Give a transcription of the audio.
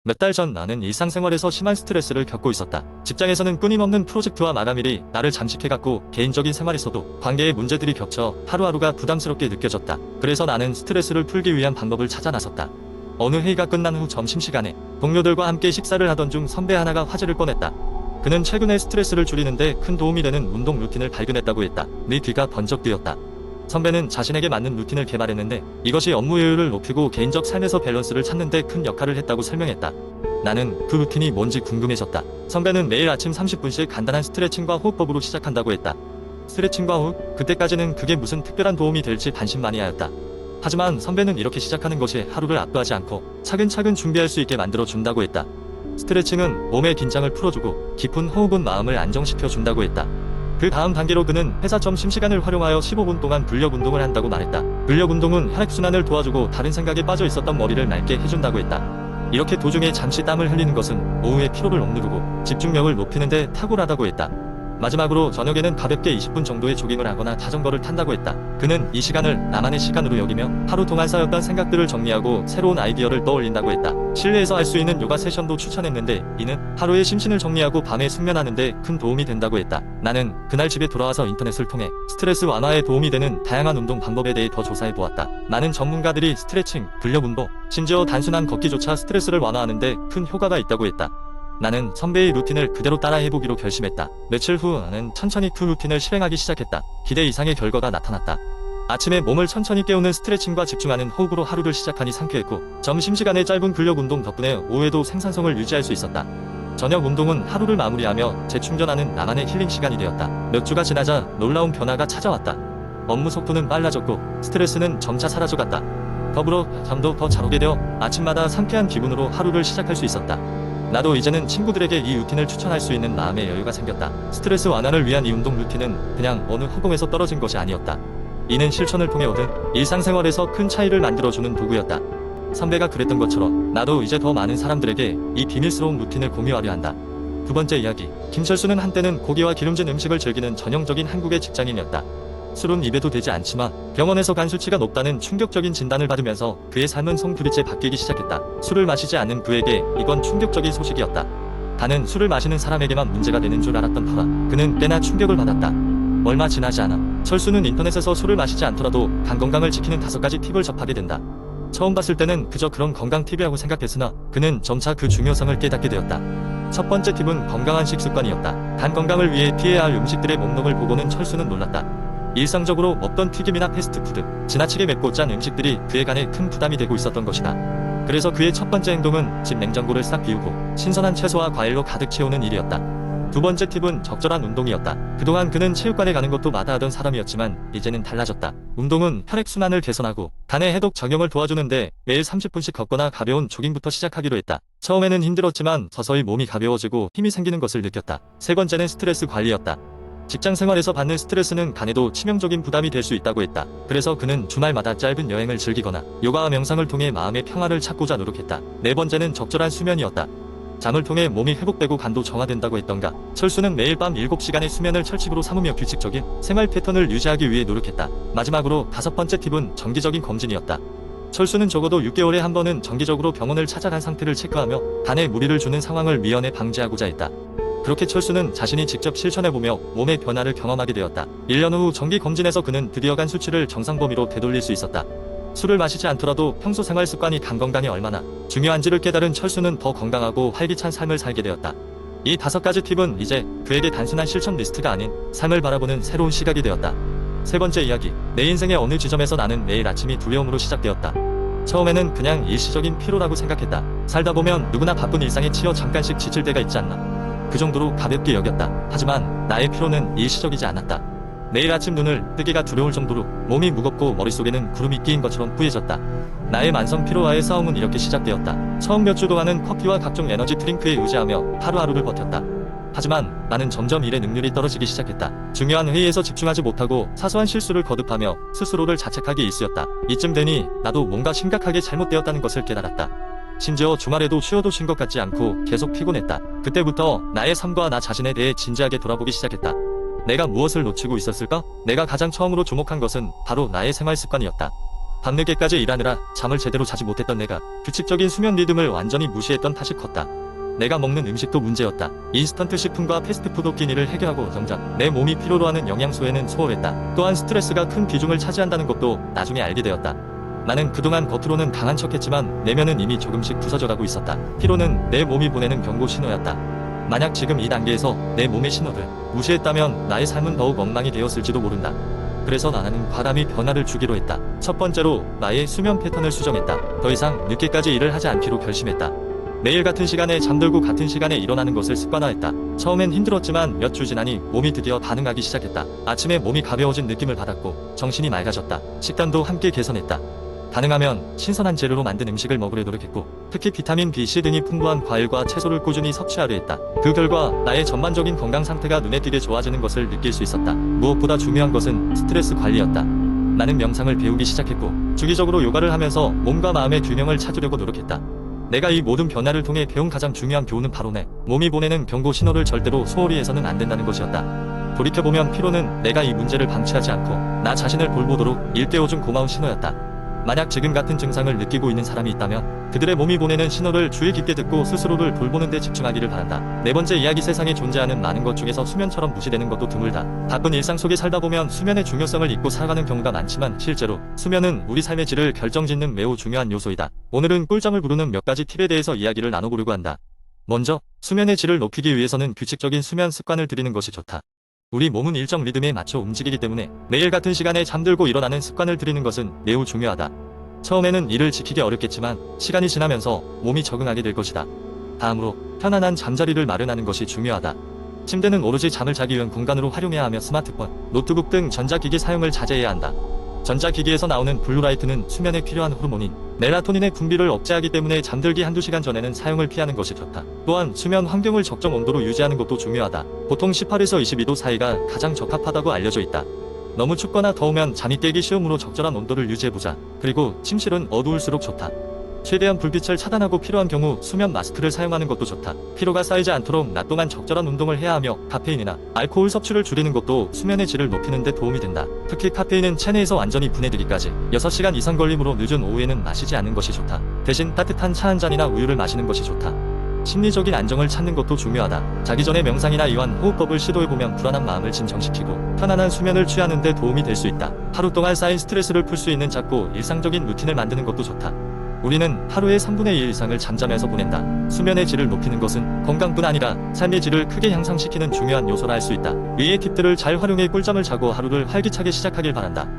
몇 달 전 나는 일상생활에서 심한 스트레스를 겪고 있었다. 직장에서는 끊임없는 프로젝트와 마감일이 나를 잠식해갔고 개인적인 생활에서도 관계의 문제들이 겹쳐 하루하루가 부담스럽게 느껴졌다. 그래서 나는 스트레스를 풀기 위한 방법을 찾아 나섰다. 어느 회의가 끝난 후 점심시간에 동료들과 함께 식사를 하던 중 선배 하나가 화제를 꺼냈다. 그는 최근에 스트레스를 줄이는데 큰 도움이 되는 운동 루틴을 발견했다고 했다. 네 귀가 번쩍 뜨였다. 선배는 자신에게 맞는 루틴을 개발했는데 이것이 업무 효율을 높이고 개인적 삶에서 밸런스를 찾는 데 큰 역할을 했다고 설명했다. 나는 그 루틴이 뭔지 궁금해졌다. 선배는 매일 아침 30분씩 간단한 스트레칭과 호흡법으로 시작한다고 했다. 스트레칭과 호흡? 그때까지는 그게 무슨 특별한 도움이 될지 반신반의하였다. 하지만 선배는 이렇게 시작하는 것이 하루를 압도하지 않고 차근차근 준비할 수 있게 만들어준다고 했다. 스트레칭은 몸의 긴장을 풀어주고 깊은 호흡은 마음을 안정시켜준다고 했다. 그 다음 단계로 그는 회사 점심시간을 활용하여 15분 동안 근력 운동을 한다고 말했다. 근력 운동은 혈액순환을 도와주고 다른 생각에 빠져 있었던 머리를 맑게 해준다고 했다. 이렇게 도중에 잠시 땀을 흘리는 것은 오후의 피로를 억누르고 집중력을 높이는 데 탁월하다고 했다. 마지막으로 저녁에는 가볍게 20분 정도의 조깅을 하거나 자전거를 탄다고 했다. 그는 이 시간을 나만의 시간으로 여기며 하루 동안 쌓였던 생각들을 정리하고 새로운 아이디어를 떠올린다고 했다. 실내에서 할 수 있는 요가 세션도 추천했는데 이는 하루의 심신을 정리하고 밤에 숙면하는 데 큰 도움이 된다고 했다. 나는 그날 집에 돌아와서 인터넷을 통해 스트레스 완화에 도움이 되는 다양한 운동 방법에 대해 더 조사해 보았다. 많은 전문가들이 스트레칭, 근력 운동, 심지어 단순한 걷기조차 스트레스를 완화하는 데 큰 효과가 있다고 했다. 나는 선배의 루틴을 그대로 따라해보기로 결심했다. 며칠 후 나는 천천히 그 루틴을 실행하기 시작했다. 기대 이상의 결과가 나타났다. 아침에 몸을 천천히 깨우는 스트레칭과 집중하는 호흡으로 하루를 시작하니 상쾌했고 점심시간에 짧은 근력 운동 덕분에 오후에도 생산성을 유지할 수 있었다. 저녁 운동은 하루를 마무리하며 재충전하는 나만의 힐링 시간이 되었다. 몇 주가 지나자 놀라운 변화가 찾아왔다. 업무 속도는 빨라졌고 스트레스는 점차 사라져갔다. 더불어 잠도 더 잘 오게 되어 아침마다 상쾌한 기분으로 하루를 시작할 수 있었다. 나도 이제는 친구들에게 이 루틴을 추천할 수 있는 마음의 여유가 생겼다. 스트레스 완화를 위한 이 운동 루틴은 그냥 어느 허공에서 떨어진 것이 아니었다. 이는 실천을 통해 얻은 일상생활에서 큰 차이를 만들어주는 도구였다. 선배가 그랬던 것처럼 나도 이제 더 많은 사람들에게 이 비밀스러운 루틴을 공유하려 한다. 두 번째 이야기. 김철수는 한때는 고기와 기름진 음식을 즐기는 전형적인 한국의 직장인이었다. 술은 입에도 되지 않지만 병원에서 간 수치가 높다는 충격적인 진단을 받으면서 그의 삶은 송두리째 바뀌기 시작했다. 술을 마시지 않는 그에게 이건 충격적인 소식이었다. 단은 술을 마시는 사람에게만 문제가 되는 줄 알았던 터라 그는 꽤나 충격을 받았다. 얼마 지나지 않아 철수는 인터넷에서 술을 마시지 않더라도 간 건강을 지키는 5가지 팁을 접하게 된다. 처음 봤을 때는 그저 그런 건강 팁이라고 생각했으나 그는 점차 그 중요성을 깨닫게 되었다. 첫 번째 팁은 건강한 식습관이었다. 간 건강을 위해 피해야 할 음식들의 목록을 보고는 철수는 놀랐다. 일상적으로 먹던 튀김이나 패스트푸드, 지나치게 맵고 짠 음식들이 그의 간에 큰 부담이 되고 있었던 것이다. 그래서 그의 첫 번째 행동은 집 냉장고를 싹 비우고 신선한 채소와 과일로 가득 채우는 일이었다. 두 번째 팁은 적절한 운동이었다. 그동안 그는 체육관에 가는 것도 마다하던 사람이었지만 이제는 달라졌다. 운동은 혈액순환을 개선하고 간의 해독 작용을 도와주는데 매일 30분씩 걷거나 가벼운 조깅부터 시작하기로 했다. 처음에는 힘들었지만 서서히 몸이 가벼워지고 힘이 생기는 것을 느꼈다. 세 번째는 스트레스 관리였다. 직장 생활에서 받는 스트레스는 간에도 치명적인 부담이 될 수 있다고 했다. 그래서 그는 주말마다 짧은 여행을 즐기거나 요가와 명상을 통해 마음의 평화를 찾고자 노력했다. 네 번째는 적절한 수면이었다. 잠을 통해 몸이 회복되고 간도 정화된다고 했던가. 철수는 매일 밤 7시간의 수면을 철칙으로 삼으며 규칙적인 생활 패턴을 유지하기 위해 노력했다. 마지막으로 5번째 팁은 정기적인 검진이었다. 철수는 적어도 6개월에 한 번은 정기적으로 병원을 찾아간 상태를 체크하며 간에 무리를 주는 상황을 미연에 방지하고자 했다. 그렇게 철수는 자신이 직접 실천해보며 몸의 변화를 경험하게 되었다. 1년 후 정기검진에서 그는 드디어 간 수치를 정상 범위로 되돌릴 수 있었다. 술을 마시지 않더라도 평소 생활 습관이 간 건강에 얼마나 중요한지를 깨달은 철수는 더 건강하고 활기찬 삶을 살게 되었다. 이 5가지 팁은 이제 그에게 단순한 실천 리스트가 아닌 삶을 바라보는 새로운 시각이 되었다. 세 번째 이야기. 내 인생의 어느 지점에서 나는 매일 아침이 두려움으로 시작되었다. 처음에는 그냥 일시적인 피로라고 생각했다. 살다 보면 누구나 바쁜 일상에 치여 잠깐씩 지칠 때가 있지 않나. 그 정도로 가볍게 여겼다. 하지만 나의 피로는 일시적이지 않았다. 매일 아침 눈을 뜨기가 두려울 정도로 몸이 무겁고 머릿속에는 구름이 끼인 것처럼 뿌얘졌다. 나의 만성 피로와의 싸움은 이렇게 시작되었다. 처음 몇 주 동안은 커피와 각종 에너지 드링크에 의지하며 하루하루를 버텼다. 하지만 나는 점점 일의 능률이 떨어지기 시작했다. 중요한 회의에서 집중하지 못하고 사소한 실수를 거듭하며 스스로를 자책하기 일쑤였다. 이쯤 되니 나도 뭔가 심각하게 잘못되었다는 것을 깨달았다. 심지어 주말에도 쉬어도 쉰 것 같지 않고 계속 피곤했다. 그때부터 나의 삶과 나 자신에 대해 진지하게 돌아보기 시작했다. 내가 무엇을 놓치고 있었을까? 내가 가장 처음으로 주목한 것은 바로 나의 생활 습관이었다. 밤늦게까지 일하느라 잠을 제대로 자지 못했던 내가 규칙적인 수면 리듬을 완전히 무시했던 탓이 컸다. 내가 먹는 음식도 문제였다. 인스턴트 식품과 패스트푸드 끼니를 해결하고 정작 내 몸이 필요로 하는 영양소에는 소홀했다. 또한 스트레스가 큰 비중을 차지한다는 것도 나중에 알게 되었다. 나는 그동안 겉으로는 강한 척했지만 내면은 이미 조금씩 부서져가고 있었다. 피로는 내 몸이 보내는 경고 신호였다. 만약 지금 이 단계에서 내 몸의 신호를 무시했다면 나의 삶은 더욱 엉망이 되었을지도 모른다. 그래서 나는 과감히 변화를 주기로 했다. 첫 번째로 나의 수면 패턴을 수정했다. 더 이상 늦게까지 일을 하지 않기로 결심했다. 매일 같은 시간에 잠들고 같은 시간에 일어나는 것을 습관화했다. 처음엔 힘들었지만 몇 주 지나니 몸이 드디어 반응하기 시작했다. 아침에 몸이 가벼워진 느낌을 받았고 정신이 맑아졌다. 식단도 함께 개선했다. 가능하면 신선한 재료로 만든 음식을 먹으려 노력했고 특히 비타민 B, C 등이 풍부한 과일과 채소를 꾸준히 섭취하려 했다. 그 결과 나의 전반적인 건강 상태가 눈에 띄게 좋아지는 것을 느낄 수 있었다. 무엇보다 중요한 것은 스트레스 관리였다. 나는 명상을 배우기 시작했고 주기적으로 요가를 하면서 몸과 마음의 균형을 찾으려고 노력했다. 내가 이 모든 변화를 통해 배운 가장 중요한 교훈은 바로 내 몸이 보내는 경고 신호를 절대로 소홀히 해서는 안 된다는 것이었다. 돌이켜보면 피로는 내가 이 문제를 방치하지 않고 나 자신을 돌보도록 일깨워준 고마운 신호였다. 만약 지금 같은 증상을 느끼고 있는 사람이 있다면 그들의 몸이 보내는 신호를 주의 깊게 듣고 스스로를 돌보는 데 집중하기를 바란다. 네 번째 이야기. 세상에 존재하는 많은 것 중에서 수면처럼 무시되는 것도 드물다. 바쁜 일상 속에 살다 보면 수면의 중요성을 잊고 살아가는 경우가 많지만 실제로 수면은 우리 삶의 질을 결정짓는 매우 중요한 요소이다. 오늘은 꿀잠을 부르는 몇 가지 팁에 대해서 이야기를 나눠보려고 한다. 먼저, 수면의 질을 높이기 위해서는 규칙적인 수면 습관을 들이는 것이 좋다. 우리 몸은 일정 리듬에 맞춰 움직이기 때문에 매일 같은 시간에 잠들고 일어나는 습관을 들이는 것은 매우 중요하다. 처음에는 이를 지키기 어렵겠지만 시간이 지나면서 몸이 적응하게 될 것이다. 다음으로 편안한 잠자리를 마련하는 것이 중요하다. 침대는 오로지 잠을 자기 위한 공간으로 활용해야 하며 스마트폰, 노트북 등 전자기기 사용을 자제해야 한다. 전자기기에서 나오는 블루라이트는 수면에 필요한 호르몬인 멜라토닌의 분비를 억제하기 때문에 잠들기 한두 시간 전에는 사용을 피하는 것이 좋다. 또한 수면 환경을 적정 온도로 유지하는 것도 중요하다. 보통 18에서 22도 사이가 가장 적합하다고 알려져 있다. 너무 춥거나 더우면 잠이 깨기 쉬우므로 적절한 온도를 유지해보자. 그리고 침실은 어두울수록 좋다. 최대한 불빛을 차단하고 필요한 경우 수면 마스크를 사용하는 것도 좋다. 피로가 쌓이지 않도록 낮 동안 적절한 운동을 해야 하며 카페인이나 알코올 섭취를 줄이는 것도 수면의 질을 높이는 데 도움이 된다. 특히 카페인은 체내에서 완전히 분해되기까지 6시간 이상 걸리므로 늦은 오후에는 마시지 않는 것이 좋다. 대신 따뜻한 차 한 잔이나 우유를 마시는 것이 좋다. 심리적인 안정을 찾는 것도 중요하다. 자기 전에 명상이나 이완 호흡법을 시도해보면 불안한 마음을 진정시키고 편안한 수면을 취하는 데 도움이 될 수 있다. 하루 동안 쌓인 스트레스를 풀 수 있는 작고 일상적인 루틴을 만드는 것도 좋다. 우리는 하루의 3분의 2 이상을 잠자면서 보낸다. 수면의 질을 높이는 것은 건강뿐 아니라 삶의 질을 크게 향상시키는 중요한 요소라 할 수 있다. 위의 팁들을 잘 활용해 꿀잠을 자고 하루를 활기차게 시작하길 바란다.